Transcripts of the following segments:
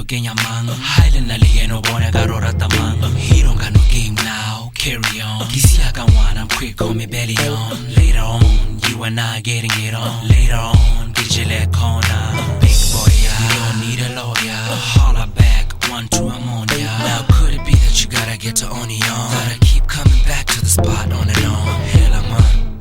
Kenya mang Highland alieno born garo ratamang he don't got no game now carry on Kisia can one I'm quick call me belly on later on you and I getting it on later on get your leg corner big boy you don't need a lawyer holla back 1-2 I'm on ya now could it be that you gotta get to on it on gotta keep coming back to the spot on and on hell I'm on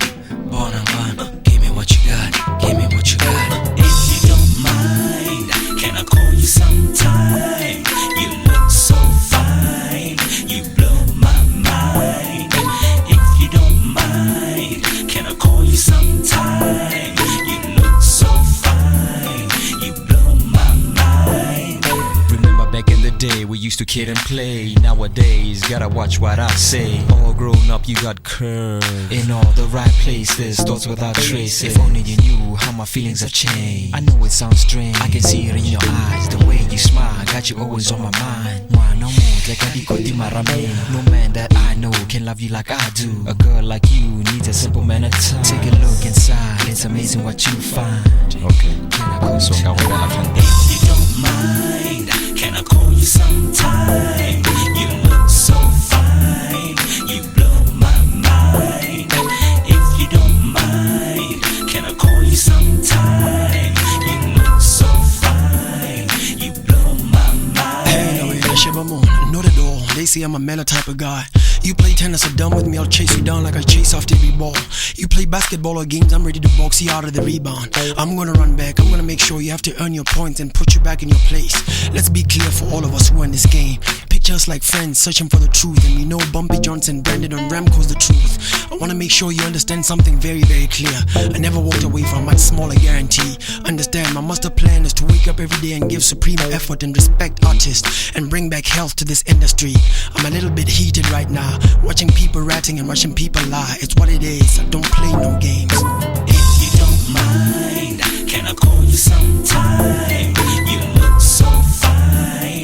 born I'm on give me what you got give me what you got if you don't mind can I call you sometime? You look so fine, you blow my mind. If you don't mind, can I call you sometime? You look so fine, you blow my mind. Remember back in the day we used to kid and play. Nowadays gotta watch what I say. All grown up you got curves in all the right places, thoughts without traces. If only you knew how my feelings have changed. I know it sounds strange, I can see it in your eyes. The way you smile, got you always on my mind. Why no more, like I no man that I know can love you like I do. A girl like you needs a simple man at time. Take a look inside, it's amazing what you find. Okay, can I call you? If you don't mind, can I call you sometime? You look so fine, you blow my mind. If you don't mind, can I call you sometime? You look so fine, you blow my mind. Hey, no, yeah, shit, I'm on. Not at all. They say I'm a mellow type of guy. You play tennis or dumb with me, I'll chase you down like I chase off every ball. You play basketball or games, I'm ready to box you out of the rebound. I'm gonna run back, I'm gonna make sure you have to earn your points and put you back in your place. Let's be clear for all of us who are in this game. Picture us like friends searching for the truth, and we know Bumpy Johnson, Brandon and Ramco's the truth. I wanna make sure you understand something very, very clear. I never walked away from much smaller guarantee. Understand, my master plan is to wake up every day and give supreme effort and respect artists and bring back health to this industry. I'm a little bit heated right now, watching people ratting and watching people lie. It's what it is, I don't play no games. If you don't mind, can I call you sometime? You look so fine,